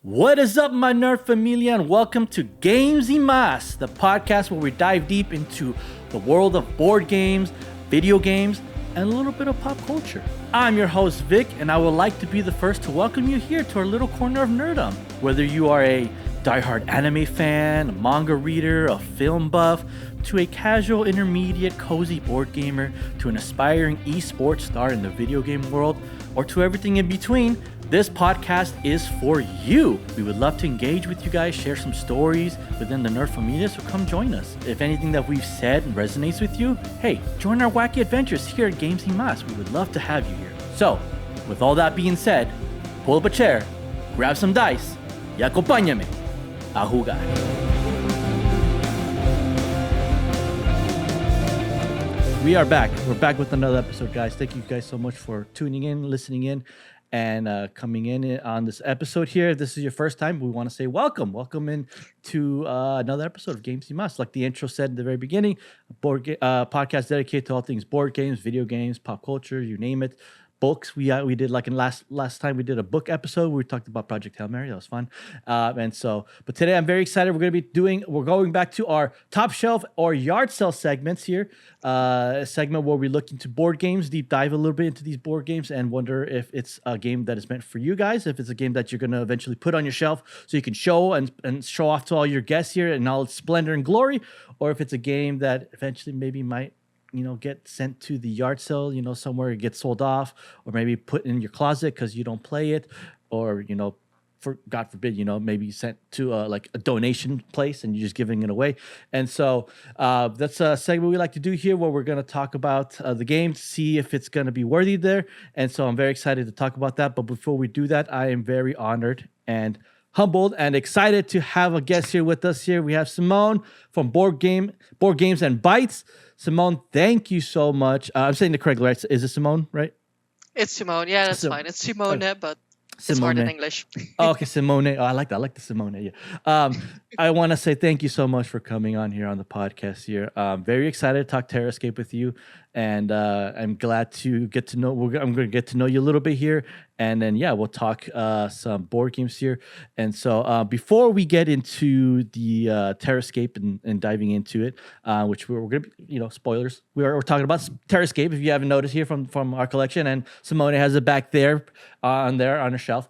What is up, my nerd familia, and welcome to Games y Más, the podcast where we dive deep into the world of board games, video games, and a little bit of pop culture. I'm your host, Vic, and I would like to be the first to welcome you here to our little corner of nerdom. Whether you are a diehard anime fan, a manga reader, a film buff, to a casual, intermediate, cozy board gamer, to an aspiring esports star in the video game world, or to everything in between, this podcast is for you. We would love to engage with you guys, share some stories within the nerd familia, so come join us. If anything that we've said resonates with you, hey, join our wacky adventures here at Games y Más. We would love to have you here. So, with all that being said, pull up a chair, grab some dice, y acompáñame a jugar. We are back. We're back with another episode, guys. Thank you guys so much for tuning in, listening in, and coming in on this episode here. If this is your first time, we want to say welcome. Welcome in to another episode of Games y Más. Like the intro said in the very beginning, podcast dedicated to all things board games, video games, pop culture, you name it. Books. We did like in last time we did a book episode where we talked about Project Hail Mary. That was fun. But today I'm very excited. We're going back to our top shelf or yard sale segments here. A segment where we look into board games, deep dive a little bit into these board games, and wonder if it's a game that is meant for you guys. If it's a game that you're going to eventually put on your shelf so you can show and show off to all your guests here in all its splendor and glory, or if it's a game that eventually maybe might get sent to the yard sale, somewhere it gets sold off, or maybe put in your closet because you don't play it, or, for God forbid, maybe sent to a donation place and you're just giving it away. And so that's a segment we like to do here where we're going to talk about the game to see if it's going to be worthy there. And so I'm very excited to talk about that. But before we do that, I am very honored and humbled and excited to have a guest here with us here. We have Simone from Boardgames and Bites. Simone, thank you so much. I'm saying the correct right. Is it Simone, right? It's Simone. Yeah, that's fine. It's Simone, but it's hard in English. Okay, Simone. Oh, I like that. I like the Simone. Yeah. I want to say thank you so much for coming on here on the podcast here. Very excited to talk Terrorscape with you. And I'm glad to get to know. I'm going to get to know you a little bit here, and then we'll talk some board games here. And so before we get into the Terrorscape and diving into it, which we're going to, spoilers. We're talking about Terrorscape. If you haven't noticed here from our collection, and Simone has it back there on her shelf.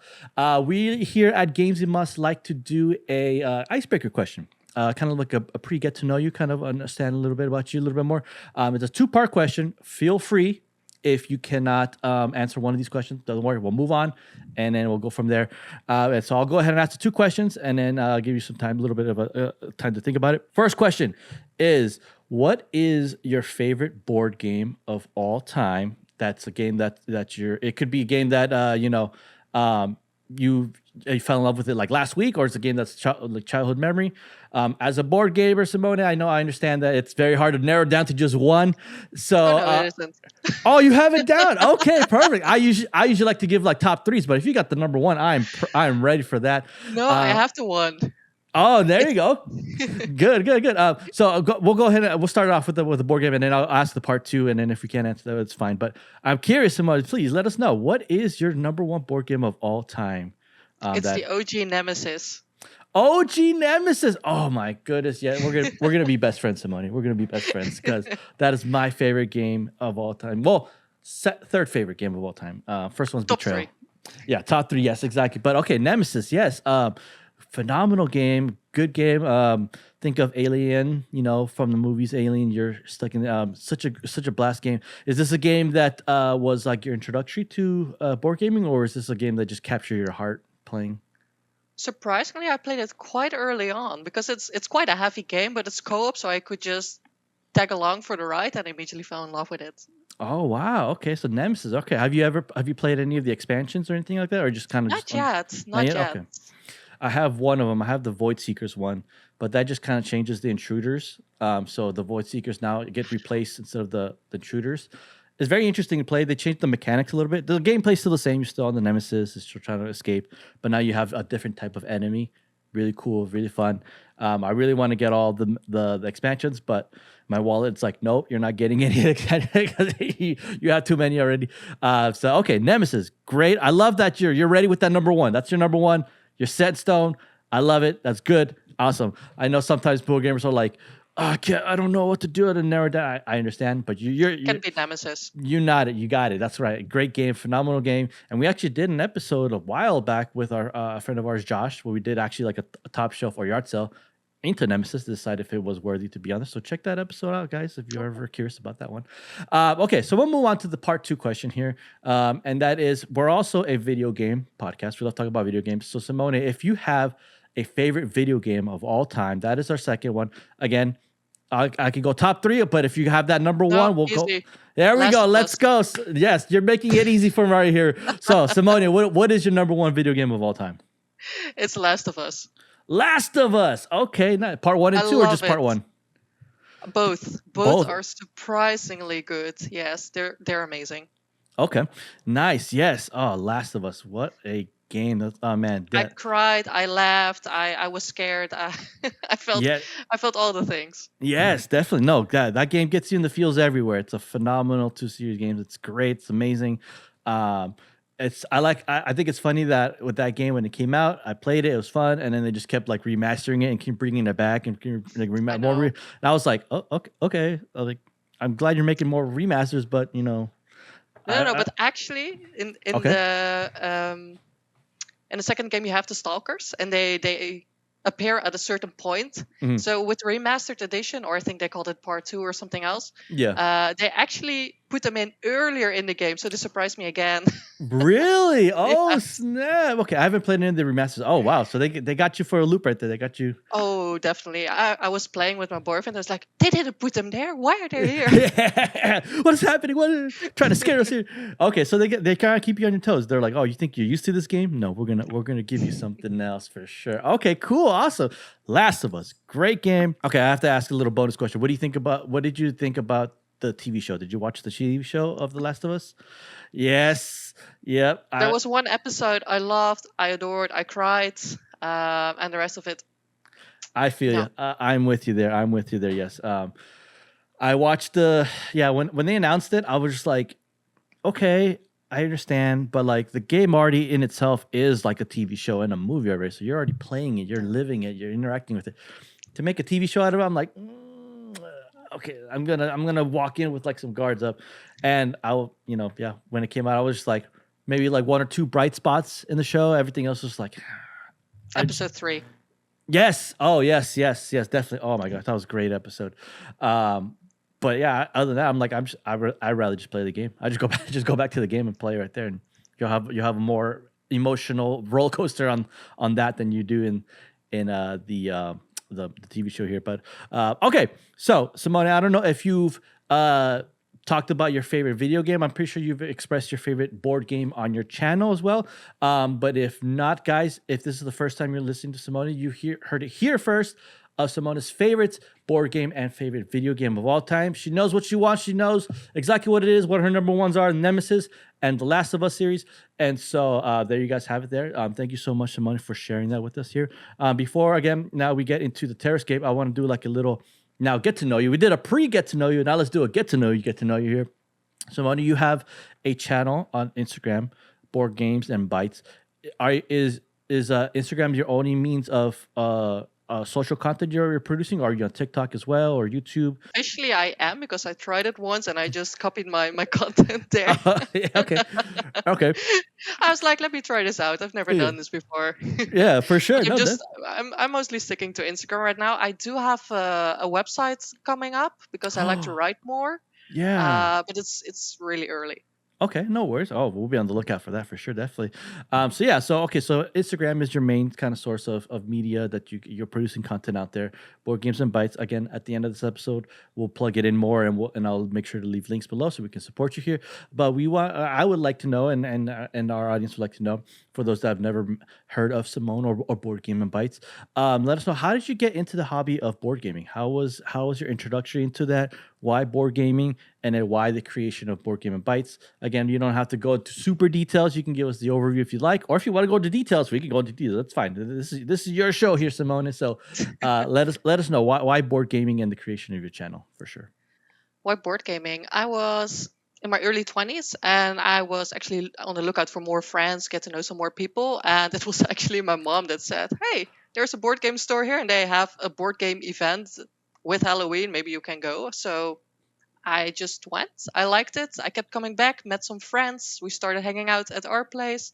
We here at Games y Más like to do a icebreaker question. Kind of like a pre-get to know you, kind of understand a little bit about you a little bit more. It's a two-part question. Feel free if you cannot answer one of these questions. Don't worry, we'll move on, and then we'll go from there. And so I'll go ahead and ask the two questions, and then give you some time, a little bit of time to think about it. First question is, what is your favorite board game of all time? That's a game that it could be a game that you fell in love with it like last week, or it's a game that's childhood memory. As a board gamer, Simone, I understand that it's very hard to narrow down to just one. So, it isn't. Oh, you have it down. Okay, perfect. I usually like to give like top threes, but if you got the number one, I'm ready for that. No, I have to one. Oh, there you go. Good. So we'll go ahead and we'll start off with the board game, and then I'll ask the part two, and then if we can't answer that, it's fine. But I'm curious, Simone, please let us know, what is your number one board game of all time? It's the OG Nemesis. OG Nemesis. Oh my goodness. Yeah, we're gonna be best friends, Simone. We're gonna be best friends because that is my favorite game of all time. Well, third favorite game of all time. First one's top Betrayal. 3. Yeah, top 3. Yes, exactly. But okay, Nemesis. Yes. Phenomenal game. Good game. Think of Alien. From the movies Alien. You're stuck in such a blast game. Is this a game that was like your introductory to board gaming, or is this a game that just captured your heart playing? Surprisingly, I played it quite early on because it's quite a heavy game, but it's co-op, so I could just tag along for the ride and immediately fell in love with it. Oh wow! Okay, so Nemesis. Okay, have you played any of the expansions or anything like that, or just kind of Not yet. Okay. I have one of them. I have the Void Seekers one, but that just kind of changes the intruders. So the Void Seekers now get replaced instead of the intruders. It's very interesting to play. They changed the mechanics a little bit. The gameplay's still the same. You're still on the Nemesis. You're still trying to escape. But now you have a different type of enemy. Really cool, really fun. I really want to get all the expansions, but my wallet's like, nope, you're not getting any because you have too many already. Okay, Nemesis, great. I love that you're ready with that number one. That's your number one. You're set in stone. I love it. That's good. Awesome. I know sometimes board gamers are like, oh, I don't know what to do to narrow down. I understand, but Can be Nemesis. you not it. You got it. That's right. Great game, phenomenal game. And we actually did an episode a while back with our a friend of ours, Josh, where we did actually like a top shelf or yard sale into Nemesis to decide if it was worthy to be on this. So check that episode out, guys, if you're ever curious about that one. Okay, so we'll move on to the part 2 question here. And that is, we're also a video game podcast. We love talking about video games. So Simone, if you have a favorite video game of all time, that is our second one. Again, I could go top 3, but if you have that number one, we'll easy. go. There we Last go. of Let's Us. go. Yes, you're making it easy for me right here. So Simone, what is your number one video game of all time? It's Last of Us. Last of Us. Okay, part 1 and I 2, or love just part it. 1? Both Both. are surprisingly good. Yes, they're amazing. Okay, nice. Yes. Oh, Last of Us. What a game. Oh man. I cried. I laughed. I was scared. I felt Yeah. I felt all the things. Yes, definitely. No, that game gets you in the feels everywhere. It's a phenomenal 2 series game. It's great. It's amazing. I think it's funny that with that game when it came out, I played it. It was fun, and then they just kept like remastering it and keep bringing it back and like more. And I was like, oh, okay. I was like, I'm glad you're making more remasters, but you know. No, but actually, in the second game, you have the stalkers, and they appear at a certain point. Mhm. So with remastered edition, or I think they called it part 2 or something else. Yeah. They actually put them in earlier in the game, so this surprised me again. Really? Oh Yeah. snap! Okay, I haven't played any of the remasters. Oh wow! So they got you for a loop right there. They got you. Oh, definitely. I was playing with my boyfriend. I was like, they didn't put them there. Why are they here? What is happening? What is trying to scare us here? Okay, so they kind of keep you on your toes. They're like, oh, you think you're used to this game? No, we're gonna give you something else for sure. Okay, cool, awesome. Last of Us, great game. Okay, I have to ask a little bonus question. What did you think about the TV show? Did you watch the TV show of The Last of Us? Yes. Yep. There was one episode I loved, I adored, I cried, and the rest of it. I feel No. you. I'm with you there. Yes. I watched when they announced it, I was just like, okay, I understand, but like the game already in itself is like a TV show and a movie already. So you're already playing it, you're living it, you're interacting with it. To make a TV show out of it, I'm like, okay, I'm gonna walk in with like some guards up, and I'll when it came out, I was just like maybe like 1 or 2 bright spots in the show. Everything else was like Episode 3. yes. Oh, yes, definitely. Oh my gosh, that was a great episode. But yeah, other than that, I'm like, I'd rather just play the game. I just go back to the game and play right there, and you'll have a more emotional roller coaster on that than you do in the TV show here. But okay, so Simone, I don't know if you've talked about your favorite video game. I'm pretty sure you've expressed your favorite board game on your channel as well. But if not, guys, if this is the first time you're listening to Simone, you heard it here first of Simone's favorites board game and favorite video game of all time. She knows what she wants. She knows exactly what it is, what her number ones are, Nemesis and The Last of Us series. And so there you guys have it there. Thank you so much, Simone, for sharing that with us here. Now we get into the Terrorscape, I want to do like a little now get to know you. We did a get to know you. Now let's do a get to know you here. Simone, you have a channel on Instagram, Boardgameandbites. Is Instagram your only means of social content you're producing? Or are you on TikTok as well, or YouTube? Actually, I am, because I tried it once and I just copied my content there. Okay. I was like, let me try this out. I've never done this before. Yeah, for sure. I'm mostly sticking to Instagram right now. I do have a website coming up because I like to write more. Yeah. But it's really early. Okay, no worries. Oh, we'll be on the lookout for that for sure, definitely. So Instagram is your main kind of source of media that you're producing content out there. Board Games and Bites. Again, at the end of this episode, we'll plug it in more, and I'll make sure to leave links below so we can support you here. But I would like to know, and our audience would like to know, for those that have never heard of Simone or Board Game and Bites, let us know, how did you get into the hobby of board gaming? How was your introduction into that? Why board gaming, and then why the creation of Board Game and Bites? Again, you don't have to go into super details. You can give us the overview if you like, or if you want to go into details, we can go into details. That's fine. This is your show here, Simone. So let us know why board gaming and the creation of your channel for sure. Why board gaming? I was in my early 20s, and I was actually on the lookout for more friends, get to know some more people. And it was actually my mom that said, "Hey, there's a board game store here, and they have a board game event with Halloween. Maybe you can go." So I just went. I liked it. I kept coming back, met some friends. We started hanging out at our place.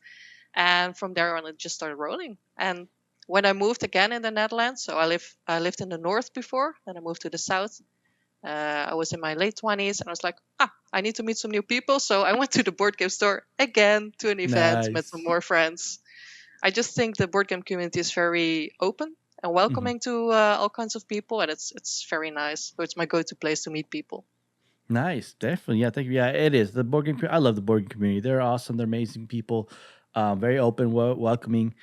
And from there on, it just started rolling. And when I moved again in the Netherlands, so I lived in the north before, then I moved to the south. I was in my late 20s, and I was like, I need to meet some new people. So I went to the board game store again to an event, met some Nice. more friends. I just think the board game community is very open and Mhm. welcoming to all kinds of people, and it's very nice. So it's my go-to place to meet people. Nice, definitely. Yeah, thank you. Yeah, it is the board game. I love the board game community. They're awesome. They're amazing people. Very open, welcoming.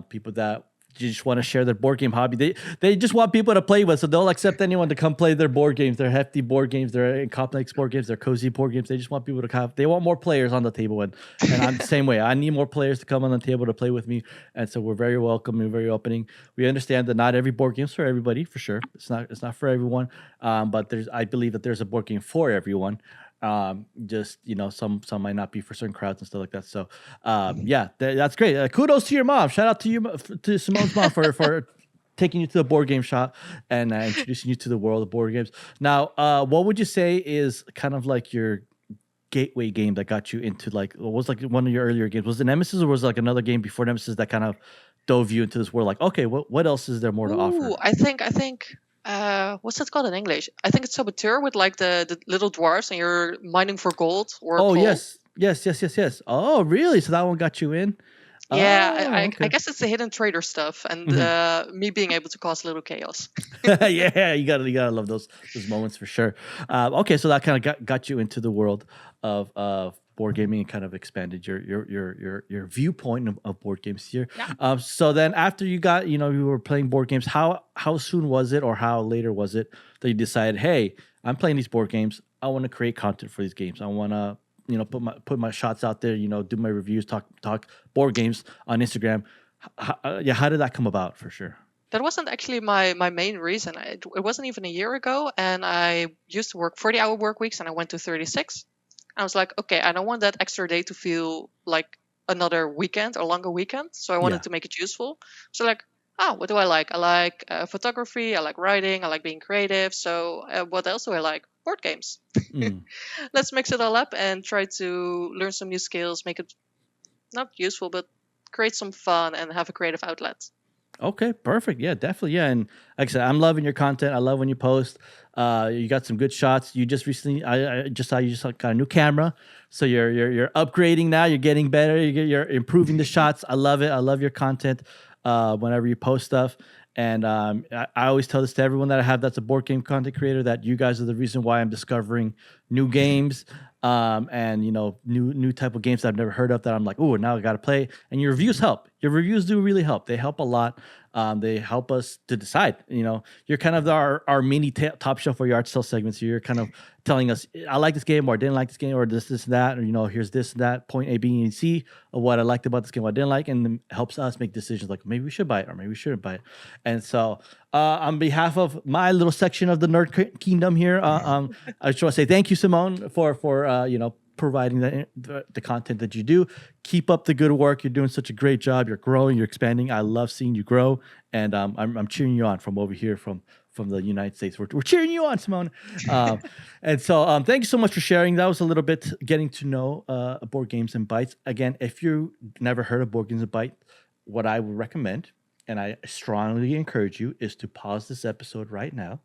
People that just want to share their board game hobby. They just want people to play with, so they'll accept anyone to come play their board games. They're hefty board games. They're complex board games. They're cozy board games. They just want people to have. They want more players on the table, and I'm the same way. I need more players to come on the table to play with me, and so we're very welcoming, very opening. We understand that not every board game's for everybody, for sure. It's not for everyone. But I believe that there's a board game for everyone. Just some might not be for certain crowds and stuff like that. So yeah, that's great. Kudos to your mom. Shout out to you, to Simone's mom, for taking you to the board game shop and introducing you to the world of board games. Now, what would you say is kind of like your gateway game that got you into, like, what was like one of your earlier games? Was it Nemesis, or was it like another game before Nemesis that kind of dove you into this world? Like, okay, what else is there more to Ooh, offer? I think what's that called in English? I think it's Saboteur with like the little dwarfs and you're mining for gold or Oh, coal. yes. Yes, yes, yes, yes. Oh, really? So that one got you in? Yeah, Oh, I okay. guess it's the hidden trader stuff and Mhm. me being able to cause a little chaos. Yeah, you gotta love those moments for sure. Okay, so that kind of got you into the world of board gaming and kind of expanded your viewpoint of board games here. Yeah. So then after you were playing board games, how soon was it, or how later was it that you decided, hey, I'm playing these board games. I want to create content for these games. I want to put my shots out there. Do my reviews, talk board games on Instagram. Yeah, how did that come about for sure? That wasn't actually my main reason. It wasn't even a year ago, and I used to work 40-hour work weeks, and I went to 36. I was like, okay, I don't want that extra day to feel like another weekend or longer weekend. So I wanted Yeah. to make it useful. So like, what do I like? I like photography. I like writing. I like being creative. So what else do I like? Board games. Mm. Let's mix it all up and try to learn some new skills, make it not useful, but create some fun and have a creative outlet. Okay, perfect. Yeah, definitely. Yeah, and like I said, I'm loving your content. I love when you post. You got some good shots. You just recently, I just saw you just got a new camera, so you're upgrading now. You're getting better. You're improving the shots. I love it. I love your content. Whenever you post stuff, and I always tell this to everyone that I have that's a board game content creator, that you guys are the reason why I'm discovering new games. And new type of games that I've never heard of, that I'm like, oh, now I got to play. And your reviews help. Your reviews do really help. They help a lot. They help us to decide. You're kind of our mini top shelf for yard sale segments. You're kind of telling us, I like this game, or I didn't like this game, or this and that, or here's this and that point A, B, and C of what I liked about this game, what I didn't like, and then helps us make decisions like maybe we should buy it or maybe we shouldn't buy it. And so, on behalf of my little section of the kingdom here, I just want to say thank you, Simone, for providing the content that you do. Keep up the good work. You're doing such a great job. You're growing. You're expanding. I love seeing you grow, and I'm cheering you on from over here from the United States. We're cheering you on, Simone. And so thank you so much for sharing. That was a little bit getting to know Board Games and Bites. Again, if you never heard of Board Games and Bites, what I would recommend, and I strongly encourage you, is to pause this episode right now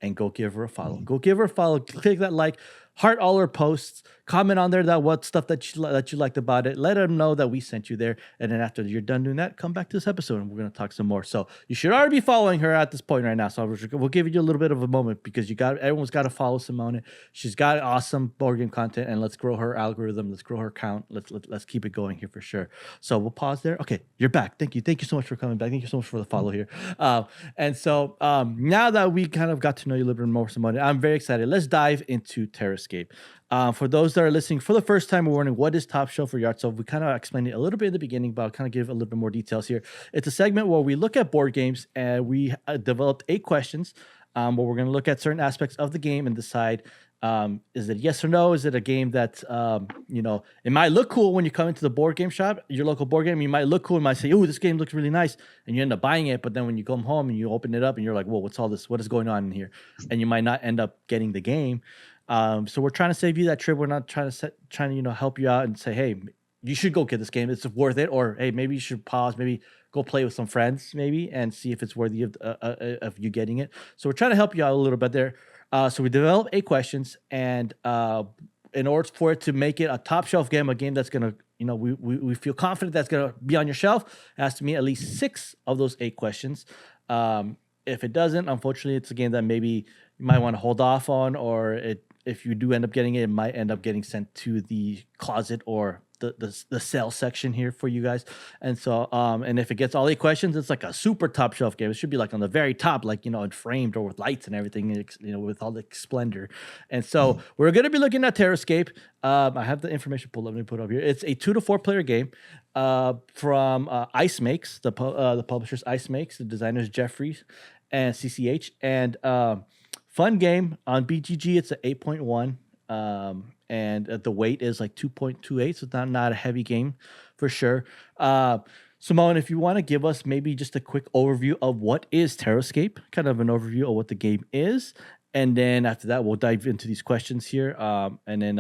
and go give her a follow. Go give her a follow. Click that like, heart all her posts, comment on there that what stuff that you liked about it. Let her know that we sent you there. And then after you're done doing that, come back to this episode and we're gonna talk some more. So you should already be following her at this point right now. So we'll give you a little bit of a moment, because everyone's got to follow Simone. She's got awesome board game content, and let's grow her algorithm. Let's grow her count. Let's keep it going here for sure. So we'll pause there. Okay, you're back. Thank you so much for coming back. Thank you so much for the follow here. And so now that we kind of got to know you a little bit more, Simone, I'm very excited. Let's dive into Terrorscape. For those that are listening for the first time, we're wondering what is Top Shelf for Yard Sale. We kind of explained it a little bit in the beginning, but I'll kind of give a little bit more details here. It's a segment where we look at board games, and we developed 8 questions where we're going to look at certain aspects of the game and decide Is it yes or no? Is it a game that it might look cool when you come into the board game shop, your local board game? You might look cool and might say, "Oh, this game looks really nice," and you end up buying it. But then when you come home and you open it up and you're like, "Whoa, what's all this? What is going on in here?" And you might not end up getting the game. So we're trying to save you that trip. We're not trying to help you out and say, "Hey, you should go get this game. It's worth it," or "Hey, maybe you should pause. Maybe go play with some friends, maybe, and see if it's worthy of you getting it." So we're trying to help you out a little bit there. So we developed 8 questions, and in order for it to make it a top shelf game, a game that's gonna, we feel confident that's gonna be on your shelf, it has to meet at least 6 of those 8 questions. If it doesn't, unfortunately, it's a game that maybe you might want to hold off on, or if you do end up getting it, it might end up getting sent to the closet or the sale section here for you guys. And so and if it gets all 8 questions, it's like a super top shelf game. It should be like on the very top, like and framed or with lights and everything, with all the splendor. And so we're going to be looking at Terrorscape. I have the information pulled up. Let me put it up here. It's a 2 to 4 player game from Ice Makes, the publishers Ice Makes, the designers Jeffrey and CCH, and fun game on BGG. It's an 8.1. And the weight is like 2.28, so it's not a heavy game for sure. Simone, if you want to give us maybe just a quick overview of what is Terrorscape, kind of an overview of what the game is, and then after that we'll dive into these questions here, and then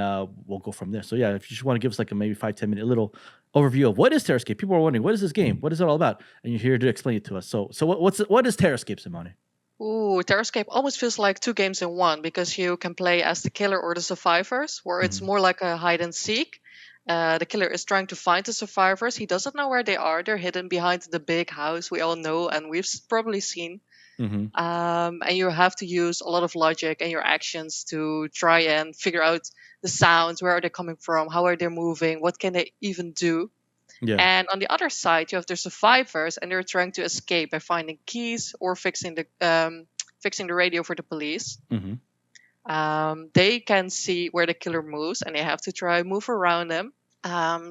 we'll go from there. So yeah, if you just want to give us like a maybe 5-10 minute little overview of what is Terrorscape. People are wondering, what is this game? What is it all about? And you're here to explain it to us. So what is Terrorscape, Simone? Ooh, Terrorscape almost feels like 2 games in one because you can play as the killer or the survivors, where it's more like a hide and seek. The killer is trying to find the survivors. He doesn't know where they are. They're hidden behind the big house we all know and we've probably seen. Mm-hmm. And you have to use a lot of logic and your actions to try and figure out the sounds. Where are they coming from? How are they moving? What can they even do? Yeah. And on the other side, you have the survivors, and they're trying to escape by finding keys or fixing the radio for the police. Mm-hmm. They can see where the killer moves, and they have to try move around them.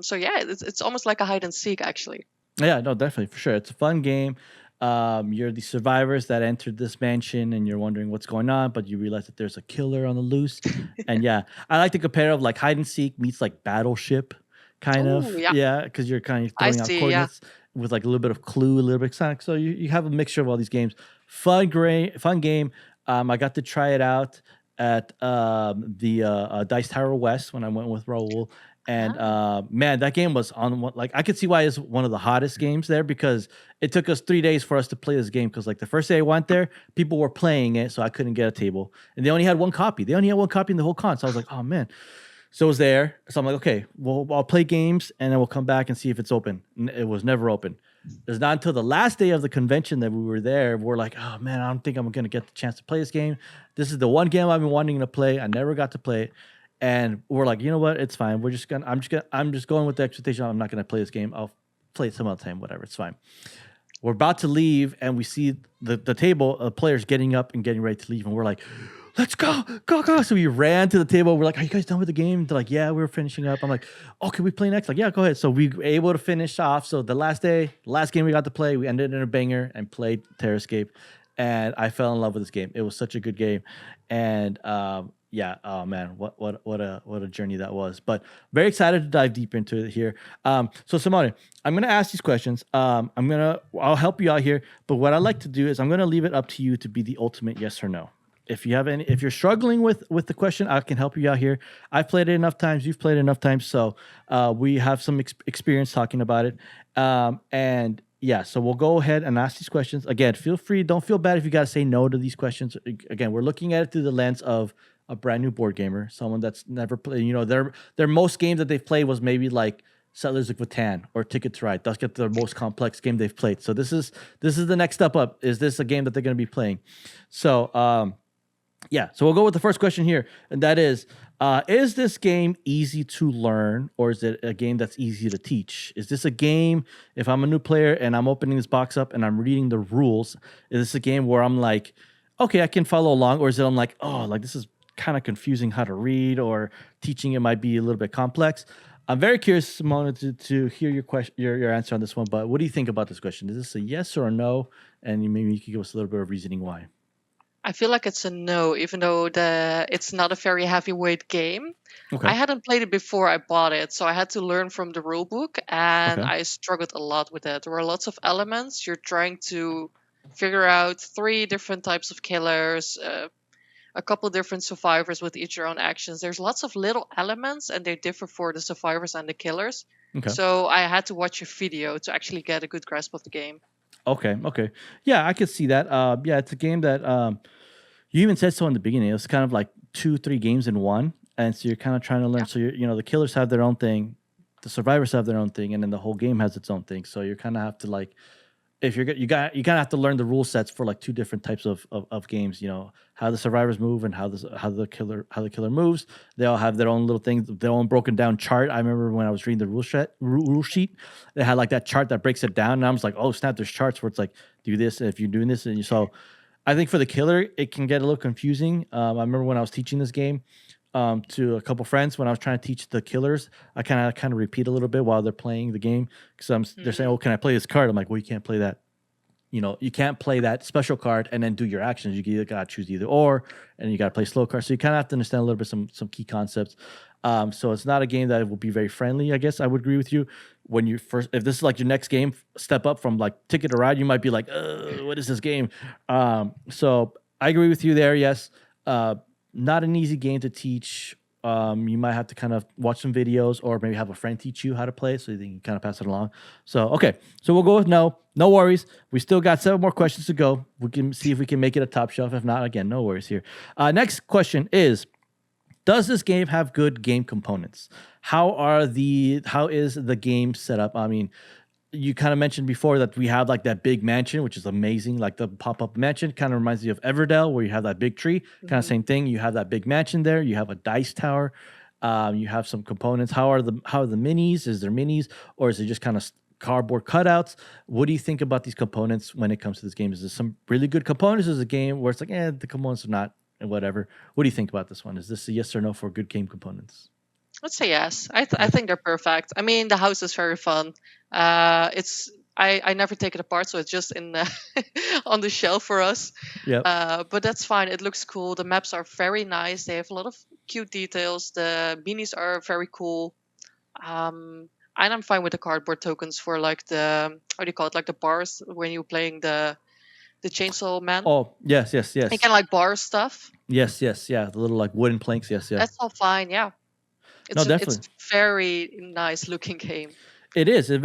So yeah, it's almost like a hide and seek, actually. Yeah, no, definitely, for sure. It's a fun game. You're the survivors that entered this mansion and you're wondering what's going on, but you realize that there's a killer on the loose. And yeah, I like to compare of like hide and seek meets like Battleship, kind Oh of. yeah, Yeah, because you're kind of I throwing out see. Yeah. coordinates with like a little bit of clue, a little bit of Sonic. So you have a mixture of all these games. Fun game. I got to try it out at the Dice Tower West when I went with Raul. And man, that game was on one, like I could see why it's one of the hottest games there, because it took us 3 days for us to play this game. Because like the first day I went there, people were playing it, so I couldn't get a table, and they only had one copy. They only had one copy in the whole con. So I was like, oh man. So it was there. So I'm like, okay, well, I'll play games and then we'll come back and see if it's open. It was never open. It was not until the last day of the convention that we were there. We're like, oh man, I don't think I'm gonna get the chance to play this game. This is the one game I've been wanting to play. I never got to play it. And we're like, you know what? It's fine. I'm just going with the expectation. I'm not gonna play this game. I'll play it some other time. Whatever. It's fine. We're about to leave, and we see the table of players getting up and getting ready to leave, and we're like, let's go. So we ran to the table. We're like, are you guys done with the game? They're like, yeah, we were finishing up. I'm like, oh, can we play next? Like, yeah, go ahead. So we were able to finish off. So the last game we got to play, we ended in a banger and played Terrorscape, and I fell in love with this game. It was such a good game, and yeah, oh man, what a journey that was. But very excited to dive deep into it here. So Simone, I'm gonna ask these questions. I'll help you out here, but what I like to do is I'm gonna leave it up to you to be the ultimate yes or no. If you're struggling with the question, I can help you out here. I've played it enough times. You've played it enough times, so we have some experience talking about it. And yeah, so we'll go ahead and ask these questions. Again, feel free. Don't feel bad if you got to say no to these questions. Again, we're looking at it through the lens of a brand new board gamer, someone that's never played. Their most games that they've played was maybe like Settlers of Catan or Ticket to Ride. That's their most complex game they've played. So this is the next step up. Is this a game that they're going to be playing? So yeah, so we'll go with the first question here, and that is this game easy to learn, or is it a game that's easy to teach? Is this a game, if I'm a new player and I'm opening this box up and I'm reading the rules, is this a game where I'm like, okay, I can follow along, or is it I'm like, oh, like this is kind of confusing how to read, or teaching it might be a little bit complex? I'm very curious, Simone, to hear your question, your answer on this one, but what do you think about this question? Is this a yes or a no? And maybe you could give us a little bit of reasoning why. I feel like it's a no, even though it's not a very heavyweight game. I Okay. hadn't played it before I bought it, so I had to learn from the rule book, and Okay. I struggled a lot with it. There were lots of elements. You're trying to figure out three different types of killers, a couple different survivors with each their own actions. There's lots of little elements, and they differ for the survivors and the killers. Okay. So I had to watch a video to actually get a good grasp of the game. Okay. Okay. Yeah, I could see that. Yeah, it's a game that you even said so in the beginning. It was kind of like 2, 3 games in one, and so you're kind of trying to learn. Yeah. So the killers have their own thing, the survivors have their own thing, and then the whole game has its own thing. So you kind of have to like, if you're you gotta have to learn the rule sets for like two different types of games. How the survivors move and how the killer moves. They all have their own little things, their own broken down chart. I remember when I was reading the rule sheet, they had like that chart that breaks it down, and I was like, oh snap, there's charts where it's like do this if you're doing this, and so I think for the killer it can get a little confusing. I remember when I was teaching this game to a couple friends when I was trying to teach the killers. I kind of repeat a little bit while they're playing the game because they're saying, Mm. "Oh, can I play this card?" I'm like, "Well, you can't play that. You can't play that special card and then do your actions. You either gotta choose either or, and you gotta play slow cards. So you kind of have to understand a little bit some key concepts. So it's not a game that will be very friendly. I guess I would agree with you. When you first, if this is like your next game, step up from like Ticket to Ride, you might be like, "What is this game?" So I agree with you there. Yes, uh, not an easy game to teach. You might have to kind of watch some videos or maybe have a friend teach you how to play so you can kind of pass it along. So, okay. So we'll go with no. No worries. We still got 7 more questions to go. We can see if we can make it a top shelf. If not, again, no worries here. Next question is, does this game have good game components? How is the game set up? I mean, you kind of mentioned before that we have like that big mansion, which is amazing. Like the pop-up mansion kind of reminds me of Everdell, where you have that big tree. Kind of Mhm. same thing. You have that big mansion there. You have a dice tower. You have some components. How are the minis? Is there minis, or is it just kind of cardboard cutouts? What do you think about these components when it comes to this game? Is there some really good components? Is it a game where it's like, the components are not and whatever? What do you think about this one? Is this a yes or no for good game components? Let's say yes. I Yes. think they're perfect. I mean, the house is very fun. It's I never take it apart, so it's just in on the shelf for us. Yep. But that's fine. It looks cool. The maps are very nice. They have a lot of cute details. The minis are very cool. And I'm fine with the cardboard tokens for like the how do you call it, like the bars when you're playing the Chainsaw Man. Oh, yes, yes, You yes. can like bar stuff. Yes, yes, yeah. The little like wooden planks. Yes, yeah. That's all fine. Yeah, No, it's definitely. very nice looking game. It is. It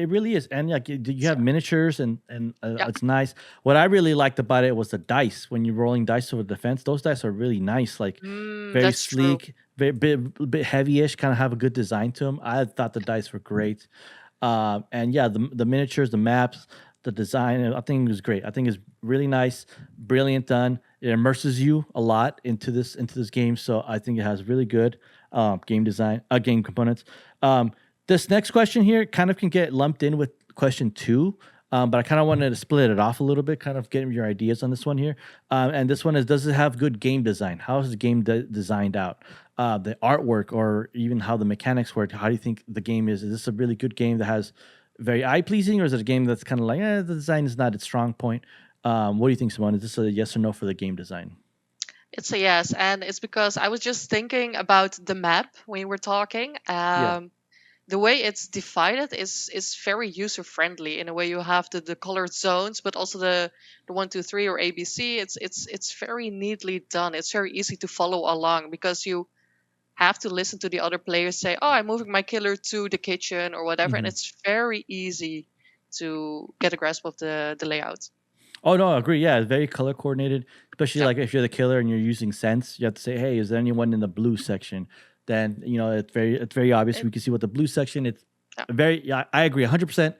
really is. And like you have Yeah. miniatures and Yeah. it's nice. What I really liked about it was the dice. When you're rolling dice over defense, those dice are really nice. Like very That's true. sleek, very bit heavy-ish. Kind of have a good design to them. I thought the dice were great. And yeah, the miniatures, the maps, the design. I think it was great. I think it's really nice, brilliant done. It immerses you a lot into this game. So I think it has really good game design, game components. This next question here kind of can get lumped in with question 2, but I kind of wanted to split it off a little bit, kind of getting your ideas on this one here. And this one is, does it have good game design? How is the game designed out? The artwork or even how the mechanics work. How do you think the game is? Is this a really good game that has very eye pleasing, or is it a game that's kind of like, the design is not its strong point? What do you think, Simone? Is this a yes or no for the game design? It's a yes, and it's because I was just thinking about the map when you were talking. Yeah. The way it's divided is very user friendly. In a way, you have the colored zones, but also the 1, 2, 3 or ABC. It's very neatly done. It's very easy to follow along because you have to listen to the other players say, "Oh, I'm moving my killer to the kitchen" or whatever, and hmm it's very easy to get a grasp of the layout. Oh no, I agree. Yeah, it's very color coordinated. Especially Yeah. like if you're the killer and you're using sense, you have to say, "Hey, is there anyone in the blue section?" Then it's very obvious. It, We can see what the blue section. It's yeah. very. Yeah, I agree 100%.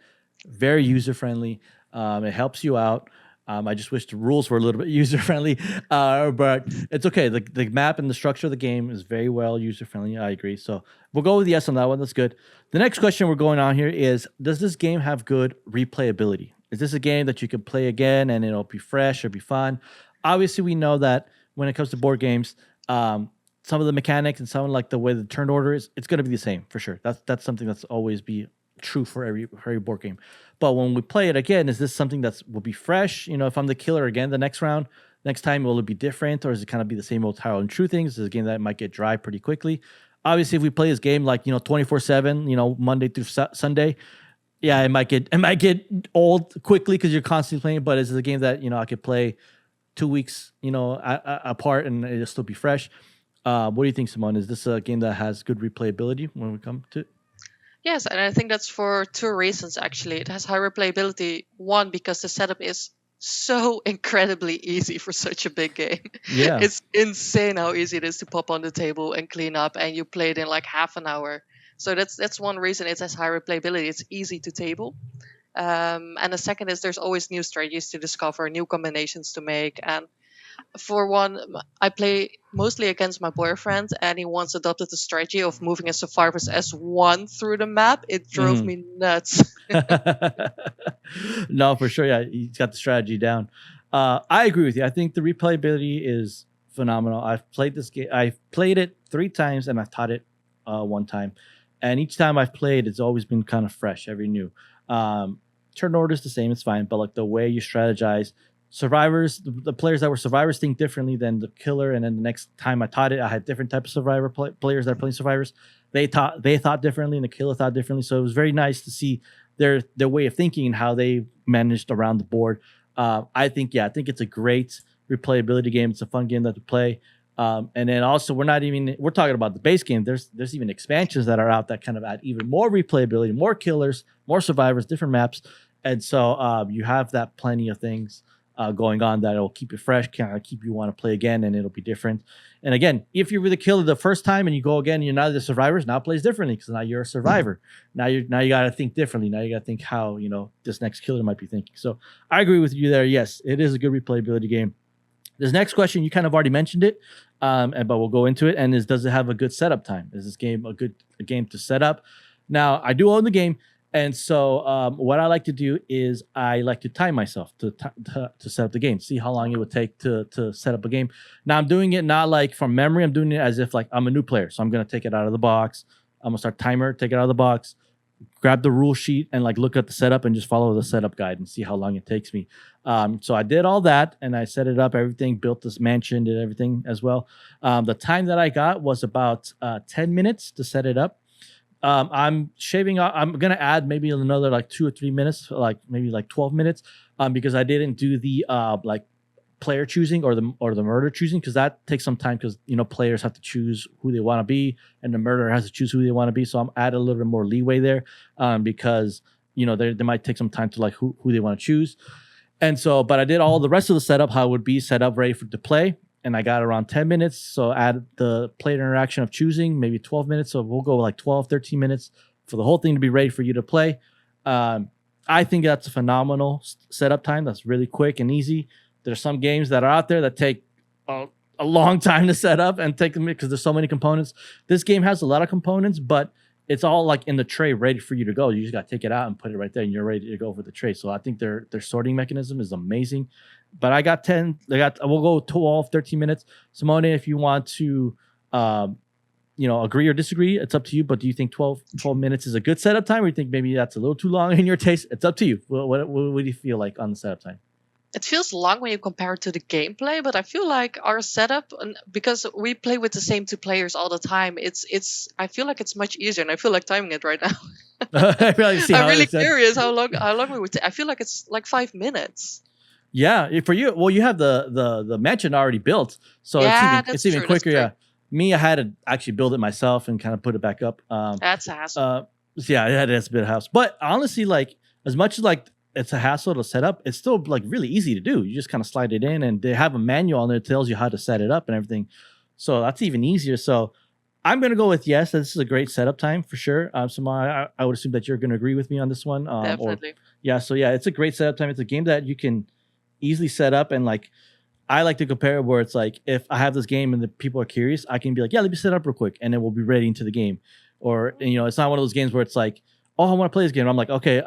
Very user friendly. It helps you out. I just wish the rules were a little bit user friendly, but it's okay. The map and the structure of the game is very well user friendly. I agree. So we'll go with yes on that one. That's good. The next question we're going on here is: does this game have good replayability? Is this a game that you can play again and it'll be fresh or be fun? Obviously, we know that when it comes to board games, some of the mechanics and some of like the way the turn order is, it's going to be the same for sure. That's something that's always be true for every board game. But when we play it again, is this something that's will be fresh? If I'm the killer again the next round, Next time, will it be different, or is it kind of be the same old trial and true things? Is it a game that might get dry pretty quickly? Obviously, if we play this game like 24/7, Monday through Sunday, yeah, it might get old quickly because you're constantly playing. But it's a game that I could play 2 weeks, apart, and it'll still be fresh. What do you think, Simone? Is this a game that has good replayability when we come to? Yes, and I think that's for two reasons actually. It has high replayability. One, because the setup is so incredibly easy for such a big game. Yeah. It's insane how easy it is to pop on the table and clean up, and you play it in like half an hour. So that's one reason it has high replayability. It's easy to table. And the second is there's always new strategies to discover, new combinations to make. And for one, I play mostly against my boyfriend, and he once adopted the strategy of moving his survivors as one through the map. It drove me nuts. No, for sure. Yeah, he's got the strategy down. I agree with you. I think the replayability is phenomenal. I've played this game. I've played it 3 times, and I've taught it one time. And each time I've played, it's always been kind of fresh, every new. Turn order is the same, it's fine, but like the way you strategize, survivors, the players that were survivors think differently than the killer. And then the next time I taught it, I had different types of survivor players that are playing survivors. They thought differently, and the killer thought differently. So it was very nice to see their way of thinking and how they managed around the board. I think it's a great replayability game. It's a fun game to play. And then also we're talking about the base game. There's even expansions that are out that kind of add even more replayability, more killers, more survivors, different maps. And so you have that plenty of things going on that will keep you fresh, kind of keep you want to play again, and it'll be different. And again, if you were the killer the first time and you go again, and you're not the survivors, now it plays differently because now you're a survivor. Now you got to think differently. Now you got to think how this next killer might be thinking. So I agree with you there. Yes, it is a good replayability game. This next question, you kind of already mentioned it, but we'll go into it. And does it have a good setup time? Is this game a game to set up? Now, I do own the game, and so what I like to do is I like to time myself to set up the game, see how long it would take to set up a game. Now, I'm doing it not like from memory. I'm doing it as if like I'm a new player. So I'm going to take it out of the box. I'm going to start timer, take it out of the box, grab the rule sheet, and like look at the setup and just follow the setup guide and see how long it takes me. So I did all that, and I set it up, everything, built this mansion, did everything as well. The time that I got was about 10 minutes to set it up. I'm shaving off. I'm gonna add maybe another like 2 or 3 minutes, like maybe like 12 minutes, because I didn't do the like player choosing or the murder choosing, because that takes some time, because players have to choose who they want to be, and the murderer has to choose who they want to be. So I'm adding a little bit more leeway there, because they might take some time to like who they want to choose. And so, but I did all the rest of the setup, how it would be set up ready to play. And I got around 10 minutes. So add the player interaction of choosing, maybe 12 minutes. So we'll go like 12, 13 minutes for the whole thing to be ready for you to play. I think that's a phenomenal setup time. That's really quick and easy. There's some games that are out there that take a long time to set up and take them because there's so many components. This game has a lot of components, but it's all like in the tray ready for you to go. You just got to take it out and put it right there, and you're ready to go for the tray. So I think their sorting mechanism is amazing. But I got 10. We'll go 12, 13 minutes. Simone, if you want to, agree or disagree, it's up to you. But do you think 12 minutes is a good setup time, or you think maybe that's a little too long in your taste? It's up to you. What do you feel like on the setup time? It feels long when you compare it to the gameplay, but I feel like our setup, because we play with the same 2 players all the time, I feel like it's much easier, and I feel like timing it right now. I'm really curious how long we would take. I feel like it's like 5 minutes. Yeah, for you, well, you have the mansion already built, so it's even quicker. Yeah, me, I had to actually build it myself and kind of put it back up. That's a hassle. Yeah, that's a bit of a hassle. But honestly, like as much as like it's a hassle to set up, it's still like really easy to do. You just kind of slide it in, and they have a manual on there that tells you how to set it up and everything. So that's even easier. So I'm gonna go with yes. This is a great setup time for sure. Simone, I would assume that you're gonna agree with me on this one. Definitely. So it's a great setup time. It's a game that you can easily set up, and like I like to compare it where it's like if I have this game and the people are curious, I can be like, yeah, let me set up real quick, and then we'll be ready into the game. Or it's not one of those games where it's like, oh, I want to play this game. I'm like, okay,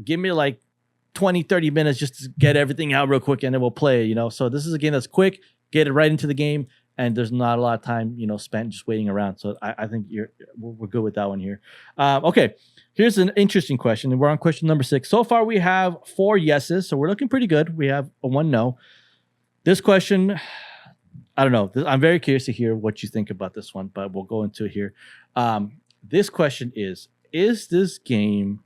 give me like 20, 30 minutes just to get everything out real quick, and then we'll play. So this is a game that's quick, get it right into the game, and there's not a lot of time spent just waiting around. So I think we're good with that one here. Okay. Here's an interesting question, and we're on question number 6. So far, we have 4 yeses, so we're looking pretty good. We have a 1 no. This question, I don't know. I'm very curious to hear what you think about this one, but we'll go into it here. This question is this game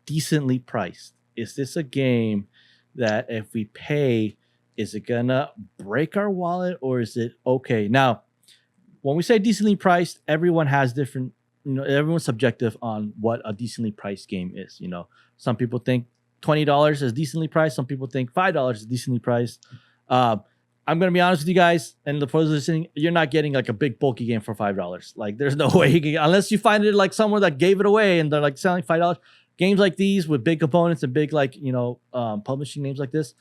decently priced? Is this a game that if we pay, is it gonna break our wallet or is it okay? Now, when we say decently priced, everyone has different, everyone's subjective on what a decently priced game is. Some people think $20 is decently priced. Some people think $5 is decently priced. I'm gonna be honest with you guys, and the folks listening, you're not getting like a big bulky game for $5. Like, there's no way you can, unless you find it like somewhere that gave it away and they're like selling $5. Games like these with big components and big like publishing names like this,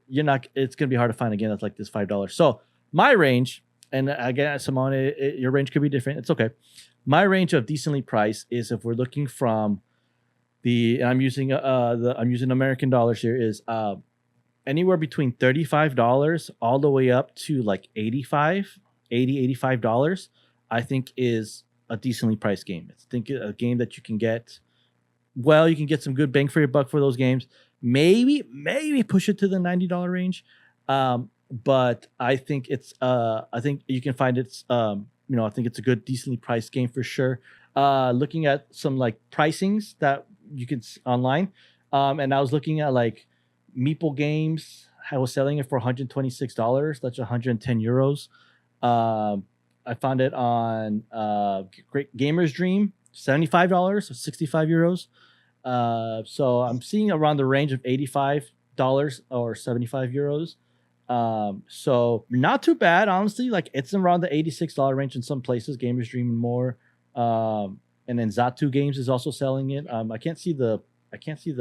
it's gonna be hard to find a game that's like this $5. So my range, and again, Simone, your range could be different. It's okay. My range of decently priced is, if we're looking from and I'm using American dollars here, is anywhere between $35 all the way up to like $85. I think is a decently priced game. I think a game that you can get. Well, you can get some good bang for your buck for those games. Maybe push it to the $90 range. But I think I think you can find it's I think it's a good, decently priced game for sure. Looking at some like pricings that you can online, and I was looking at like Meeple Games. I was selling it for $126. That's 110 euros. I found it on Great Gamers Dream, $75 or 65 euros. So I'm seeing around the range of $85 or 75 euros. So not too bad, honestly. Like, it's around the $86 range in some places. Gamers Dream and more. And then Zatu Games is also selling it. I can't see the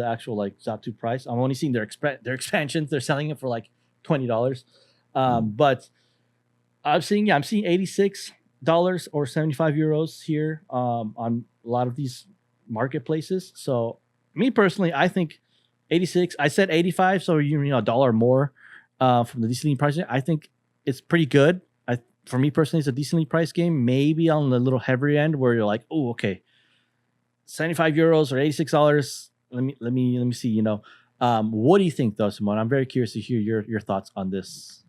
actual like Zatu price. I'm only seeing their expansions. They're selling it for like $20. But I'm seeing $86 or 75 euros here on a lot of these marketplaces. So me personally, I think 86. I said 85, so a dollar more from the decently priced. I think it's pretty good. For me personally, it's a decently priced game. Maybe on the little heavier end where you're like, oh, okay, 75 euros or $86. Let me see. What do you think, though, Simone? I'm very curious to hear your thoughts on this.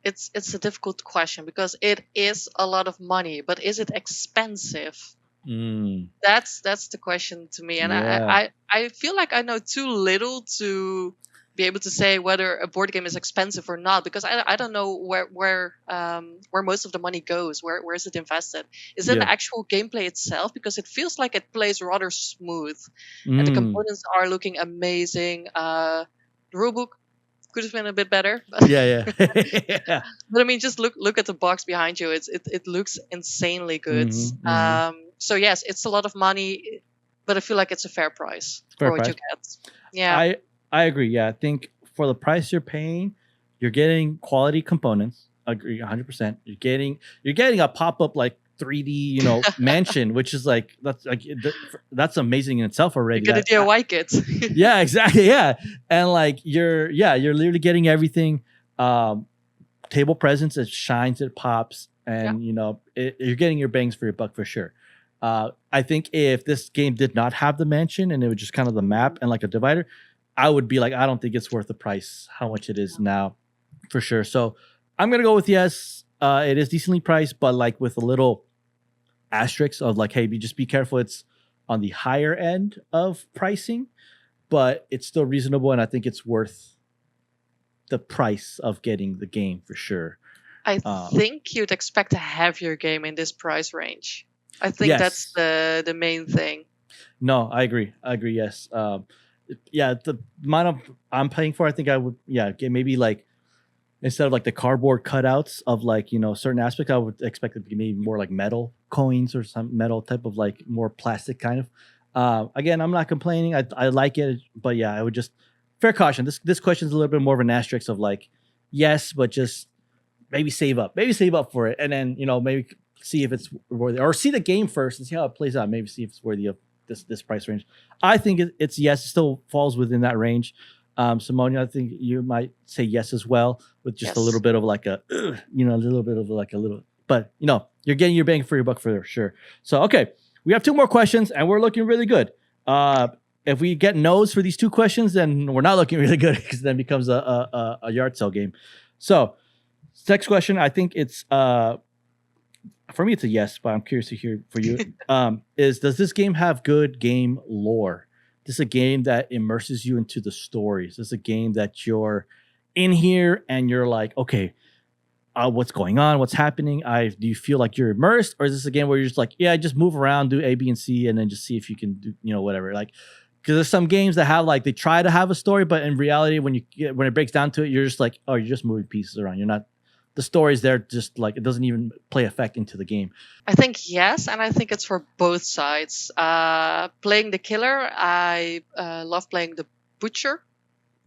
It's a difficult question because it is a lot of money, but is it expensive? That's the question to me, and Yeah. I feel like I know too little to be able to say whether a board game is expensive or not, because I don't know where most of the money goes. Where is it invested? Is it Yeah. the actual gameplay itself? Because it feels like it plays rather smooth, and the components are looking amazing. The rulebook could have been a bit better, but Yeah. Yeah. but I mean, just look at the box behind you. It looks insanely good. So yes, it's a lot of money, but I feel like it's a fair price Fair for what price. you get. Yeah. I agree. Yeah, I think for the price you're paying, you're getting quality components. Agree 100%. You're getting a pop-up like 3D, mansion, which is like that's amazing in itself already. You get a DIY kit. Yeah, exactly. Yeah. And like you're literally getting everything. Table presence, it shines, it pops, and you're getting your bangs for your buck for sure. I think if this game did not have the mansion and it was just kind of the map and like a divider, I would be like, I don't think it's worth the price, how much it is now, for sure. So I'm gonna go with yes. It is decently priced, but like with a little asterisk of like, hey, just be careful. It's on the higher end of pricing, but it's still reasonable, and I think it's worth the price of getting the game for sure. I think you'd expect a heavier game in this price range. I think that's the main thing. No, I agree. Yes. The amount I'm paying for, I think I would get maybe like, instead of like the cardboard cutouts of like certain aspects, I would expect it to be maybe more like metal coins or some metal type of like more plastic kind of. Again, I'm not complaining. I like it, but yeah, I would just fair caution. This question is a little bit more of an asterisk of like, yes, but just maybe save up for it, and then maybe see if it's worthy, or see the game first and see how it plays out. Maybe see if it's worthy of this price range. I think it's yes. It still falls within that range. Simone, I think you might say yes as well, with just a little bit of like a little bit of like a little, but you're getting your bang for your buck for sure. So okay, we have 2 more questions and we're looking really good. If we get no's for these 2 questions, then we're not looking really good, because then it becomes a yard sale game. So, next question. I think it's for me it's a yes, but I'm curious to hear for you. Does this game have good game lore? This is a game that immerses you into the stories. This is a game that you're in here and you're like, okay, what's going on? What's happening? Do you feel like you're immersed, or is this a game where you're just like, yeah, just move around, do A, B, and C, and then just see if you can do, whatever. Like, because there's some games that have like they try to have a story, but in reality, when it breaks down to it, you're just like, oh, you're just moving pieces around. You're not. The story's there, just like it doesn't even play effect into the game. I think yes, and I think it's for both sides. Playing the killer, I love playing the butcher.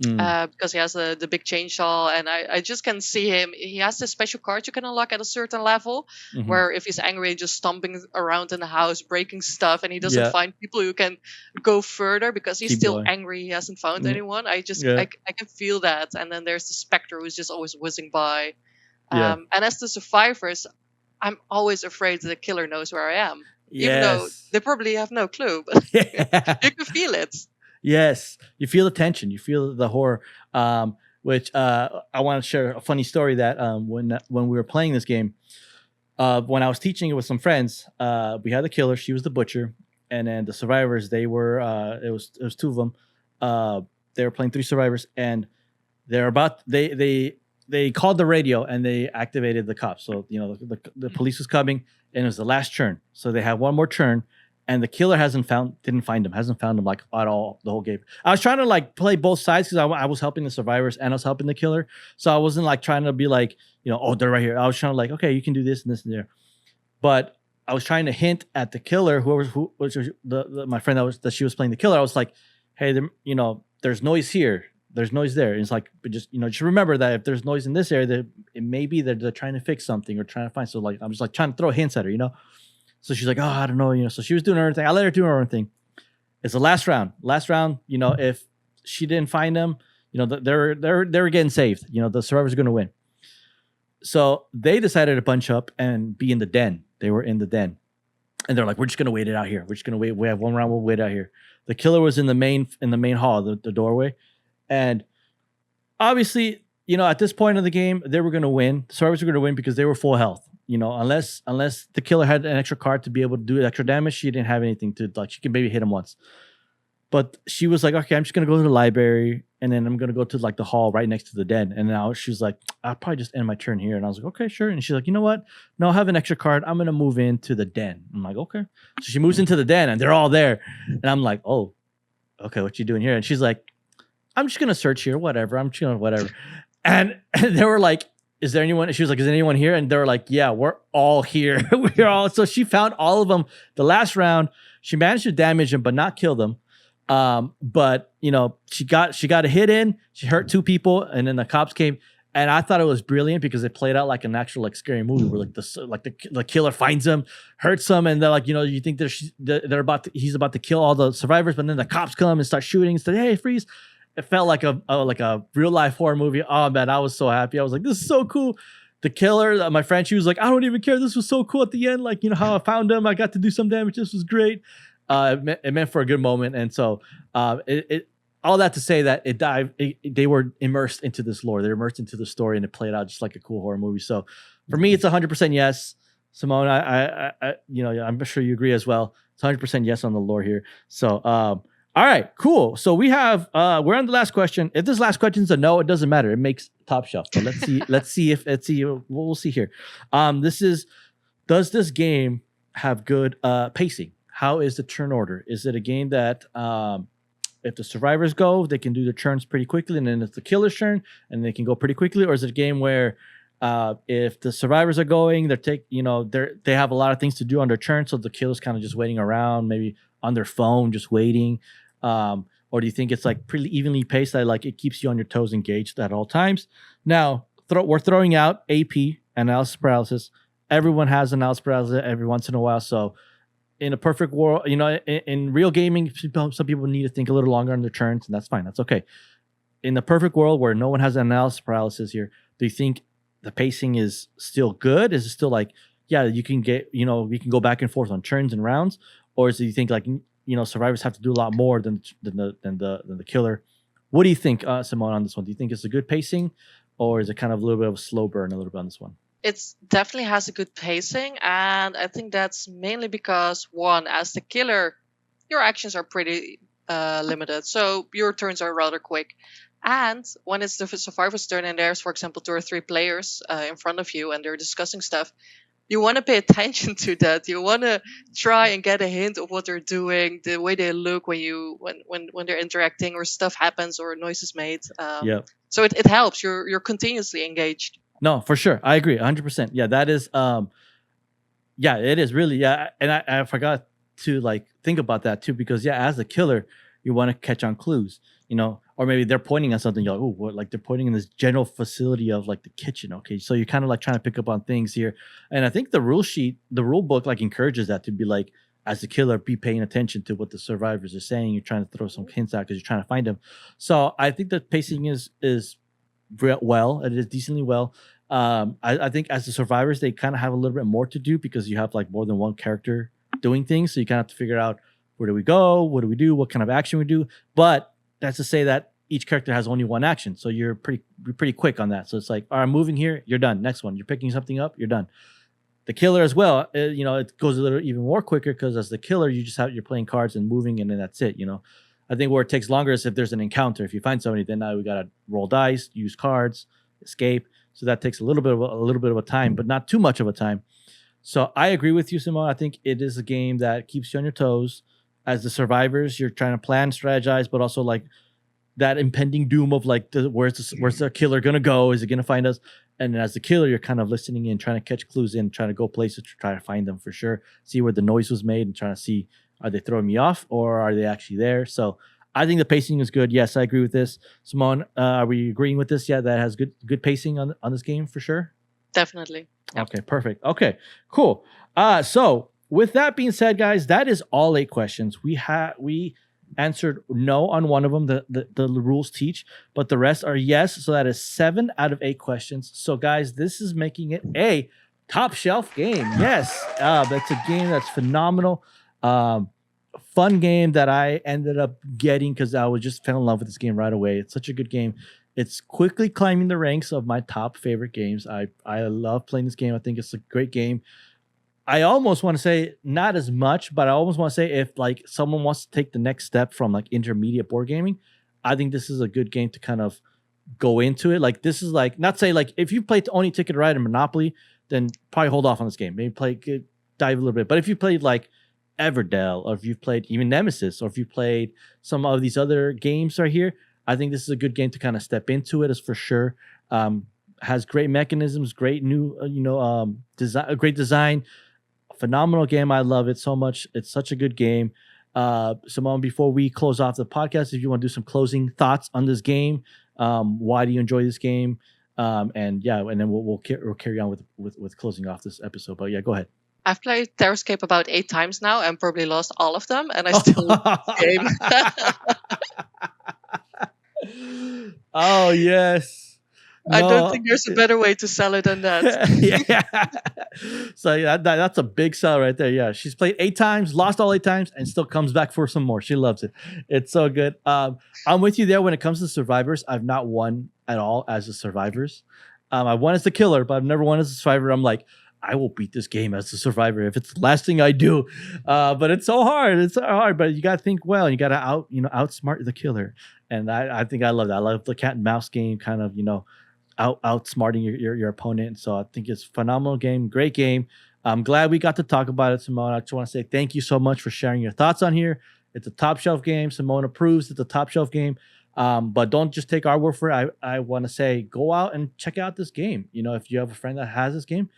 Because he has the big chainsaw, and I just can see him. He has this special card you can unlock at a certain level, where if he's angry, just stomping around in the house, breaking stuff, and he doesn't find people who can go further because he's still angry. He hasn't found anyone. I can feel that. And then there's the specter who's just always whizzing by. And as the survivors, I'm always afraid the killer knows where I am, even though they probably have no clue. But you can feel it. Yes, you feel the tension, you feel the horror. Which I want to share a funny story that when we were playing this game, when I was teaching it with some friends, we had the killer, she was the butcher, and then the survivors. They were it was two of them. They were playing three survivors, and they called the radio and they activated the cops. So the police was coming, and it was the last turn. So they had one more turn. And the killer hasn't found him like at all the whole game. I was trying to like play both sides because I was helping the survivors and I was helping the killer. So I wasn't like trying to be like, oh, they're right here. I was trying to like, okay, you can do this and this and there. But I was trying to hint at the killer, who was my friend that she was playing the killer. I was like, hey, there's noise here. There's noise there. And it's like, but just remember that if there's noise in this area, it may be that they're trying to fix something or trying to find. So like, I'm just like trying to throw hints at her, So she's like, oh, I don't know, So she was doing her own thing. I let her do her own thing. It's the last round. If she didn't find them, they were getting saved. The survivors are going to win. So they decided to bunch up and be in the den. They were in the den, and they're like, we're just going to wait it out here. We're just going to wait. We have one round. We'll wait out here. The killer was in the main hall, the doorway, and obviously, at this point of the game, they were going to win. The survivors were going to win because they were full health. Unless the killer had an extra card to be able to do extra damage, she didn't have anything to like. She could maybe hit him once, but she was like, "Okay, I'm just gonna go to the library, and then I'm gonna go to like the hall right next to the den." And now she's like, "I'll probably just end my turn here." And I was like, "Okay, sure." And she's like, "You know what? No, I have an extra card. I'm gonna move into the den." I'm like, "Okay." So she moves into the den, and they're all there, and I'm like, "Oh, okay, what you doing here?" And she's like, "I'm just gonna search here, whatever. I'm just gonna whatever." And they were like, is there anyone? She was like, is anyone here? And they were like, yeah, we're all here. We're all. So she found all of them. The last round, she managed to damage them, but not kill them. But she got a hit in. She hurt two people, and then the cops came. And I thought it was brilliant because it played out like an actual like scary movie where like the killer finds them, hurts them, and they're like, you think he's about to kill all the survivors, but then the cops come and start shooting and say, hey, freeze. It felt like a real life horror movie. Oh man, I was so happy. I was like, this is so cool. The killer, my friend, she was like, I don't even care. This was so cool at the end. Like, how I found him. I got to do some damage. This was great. It meant for a good moment. And so all that to say that they were immersed into this lore. They're immersed into the story, and it played out just like a cool horror movie. So for me, it's 100% yes. Simone, I'm sure you agree as well. It's 100% yes on the lore here. So all right, cool. So we have we're on the last question. If this last question is a no, it doesn't matter. It makes top shelf. So let's see. We'll see here. Does this game have good pacing? How is the turn order? Is it a game that if the survivors go, they can do the turns pretty quickly, and then it's the killer's turn, and they can go pretty quickly? Or is it a game where if the survivors are going, they have a lot of things to do on their turn, so the killer's kind of just waiting around, maybe on their phone, just waiting? Or do you think it's like pretty evenly paced that like it keeps you on your toes, engaged at all times? Now, we're throwing out AP, analysis paralysis. Everyone has analysis paralysis every once in a while. So in a perfect world, in real gaming, some people need to think a little longer on their turns, and that's fine. That's okay. In the perfect world where no one has analysis paralysis here, do you think the pacing is still good? Is it still like, yeah, you can get, we can go back and forth on turns and rounds? Or do you think like, survivors have to do a lot more than the killer? What do you think, Simone, on this one? Do you think it's a good pacing, or is it kind of a little bit of a slow burn a little bit on this one? It definitely has a good pacing, and I think that's mainly because, one, as the killer, your actions are pretty limited, so your turns are rather quick. And when it's the survivor's turn and there's, for example, 2 or 3 players in front of you and they're discussing stuff, you want to pay attention to that. You want to try and get a hint of what they're doing, the way they look when they're interacting, or stuff happens or a noise is made. Yeah. So it helps. You're continuously engaged. No, for sure. I agree 100%. Yeah, that is yeah, it is really, yeah. And I forgot to like think about that too, because yeah, as a killer, you want to catch on clues, or maybe they're pointing at something, you're like, oh, what, like they're pointing in this general facility of like the kitchen. Okay. So you're kind of like trying to pick up on things here. And I think the rule book like encourages that to be like, as a killer, be paying attention to what the survivors are saying. You're trying to throw some hints out because you're trying to find them. So I think the pacing is well, it is decently well. I think as the survivors, they kind of have a little bit more to do because you have like more than one character doing things. So you kind of have to figure out, where do we go? What do we do? What kind of action we do? But that's to say that each character has only one action. So you're pretty quick on that. So it's like, all right, I'm moving here, you're done. Next one, you're picking something up, you're done. The killer as well, it goes a little even more quicker because as the killer, you're playing cards and moving, and then that's it. I think where it takes longer is if there's an encounter. If you find somebody, then now we gotta roll dice, use cards, escape. So that takes a little bit of a time, but not too much of a time. So I agree with you, Simone. I think it is a game that keeps you on your toes. As the survivors, you're trying to plan, strategize, but also like that impending doom of like, where's the killer gonna go? Is it gonna find us? And as the killer, you're kind of listening in, trying to catch clues in, trying to go places to try to find them for sure. See where the noise was made and trying to see, are they throwing me off or are they actually there? So I think the pacing is good. Yes, I agree with this. Simone, are we agreeing with this? Yeah, that has good pacing on this game for sure. Definitely. Yep. Okay, perfect. Okay, cool. So with that being said, guys, that is all 8 questions. We answered no on one of them. The rules teach, but the rest are yes. So that is 7 out of 8 questions. So guys, this is making it a top shelf game. Yes, that's a game that's phenomenal. Fun game that I ended up getting because I just fell in love with this game right away. It's such a good game. It's quickly climbing the ranks of my top favorite games. I love playing this game. I think it's a great game. I almost want to say not as much, but I almost want to say if like someone wants to take the next step from like intermediate board gaming, I think this is a good game to kind of go into it. Like this is like, not say like if you played Only Ticket to Ride and Monopoly, then probably hold off on this game. Maybe dive a little bit. But if you played like Everdell, or if you've played even Nemesis, or if you played some of these other games right here, I think this is a good game to kind of step into it, is for sure. Has great mechanisms, great new, design, great design, phenomenal game. I love it so much. It's such a good game. Simone, before we close off the podcast, if you want to do some closing thoughts on this game, why do you enjoy this game? And then we'll carry on with closing off this episode. But yeah, go ahead. I've played Terrorscape about 8 times now and probably lost all of them, and I still love this game. Oh, yes. No. I don't think there's a better way to sell it than that. Yeah. So yeah, that's a big sell right there. Yeah. She's played 8 times, lost all 8 times, and still comes back for some more. She loves it. It's so good. I'm with you there when it comes to survivors. I've not won at all as the survivors. I won as the killer, but I've never won as a survivor. I'm like, I will beat this game as a survivor if it's the last thing I do. But it's so hard. It's so hard. But you got to think well. You got to outsmart the killer. And I think I love that. I love the cat and mouse game, kind of, outsmarting your opponent. So I think it's a phenomenal game. Great game. I'm glad we got to talk about it, Simone. I just want to say thank you so much for sharing your thoughts on here. It's a top shelf game. Simone approves. It's a top shelf game. But don't just take our word for it. I want to say go out and check out this game. If you have a friend that has this game,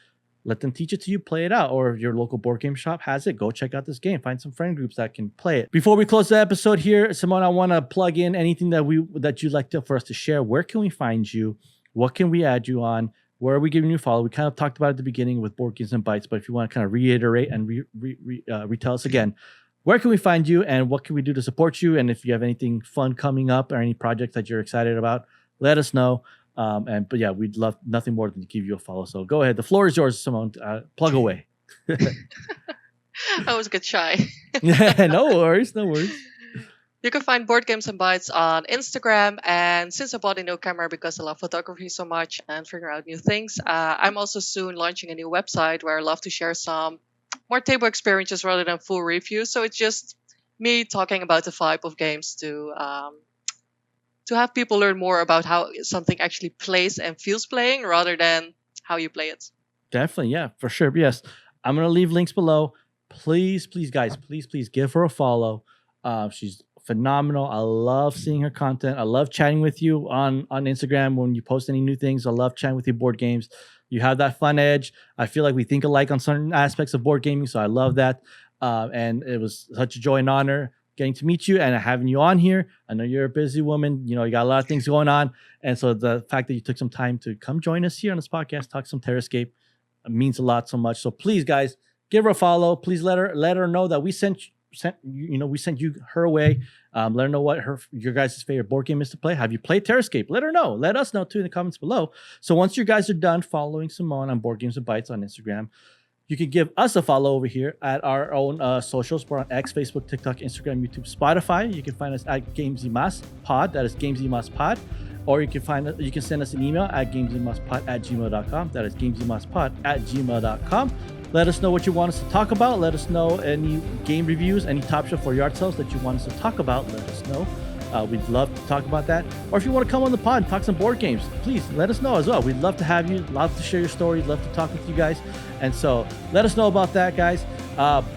let them teach it to you, play it out. Or if your local board game shop has it, go check out this game. Find some friend groups that can play it. Before we close the episode here, Simone, I want to plug in anything that you'd like for us to share. Where can we find you? What can we add you on? Where are we giving you a follow? We kind of talked about it at the beginning with Board Games and Bites, but if you want to kind of reiterate and retell us again, where can we find you and what can we do to support you? And if you have anything fun coming up or any projects that you're excited about, let us know. But yeah, we'd love nothing more than to give you a follow. So go ahead. The floor is yours, Simone. Plug away. I was a bit shy. Yeah, no worries. You can find Board Games and Bites on Instagram. And since I bought a new camera because I love photography so much and figuring out new things, I'm also soon launching a new website where I love to share some more table experiences rather than full reviews. So it's just me talking about the vibe of games to have people learn more about how something actually plays and feels playing rather than how you play it. Definitely, yeah, for sure. Yes, I'm gonna leave links below. Please, please, guys, please give her a follow. She's phenomenal. I love seeing her content. I love chatting with you on Instagram when you post any new things. I love chatting with you board games. You have that fun edge. I feel like we think alike on certain aspects of board gaming, so I love that. And it was such a joy and honor getting to meet you and having you on here. I know you're a busy woman. You know, you got a lot of things going on, and so the fact that you took some time to come join us here on this podcast, talk some Terrorscape, means a lot so much. So please, guys, give her a follow. Please let her know that we sent you her way. Let her know what your guys' favorite board game is to play. Have you played Terrorscape? Let her know. Let us know too in the comments below. So once you guys are done following Simone on Board Games and Bites on Instagram, you can give us a follow over here at our own socials. We're on X, Facebook, TikTok, Instagram, YouTube, Spotify. You can find us at Games y Mas Pod. That is Games y Mas Pod. Or you can send us an email at gamesandmasspod@gmail.com. That is gamesandmasspod@gmail.com. Let us know what you want us to talk about. Let us know any game reviews, any Top Shelf or yard sales that you want us to talk about. Let us know. We'd love to talk about that. Or if you want to come on the pod and talk some board games, please let us know as well. We'd love to have you, love to share your stories, love to talk with you guys. And so let us know about that, guys.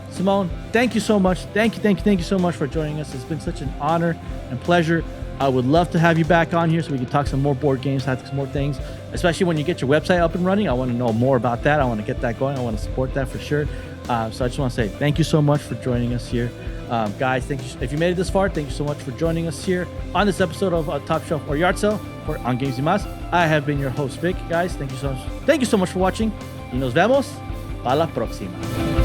Simone, thank you so much. Thank you so much for joining us. It's been such an honor and pleasure. I would love to have you back on here so we can talk some more board games, have some more things, especially when you get your website up and running. I want to know more about that. I want to get that going. I want to support that for sure. So I just want to say thank you so much for joining us here. Guys, thank you. If you made it this far, thank you so much for joining us here on this episode of Top Shelf or Yard Sale on Games y Mas. I have been your host, Vic. Guys, thank you so much for watching. Y nos vemos para la próxima.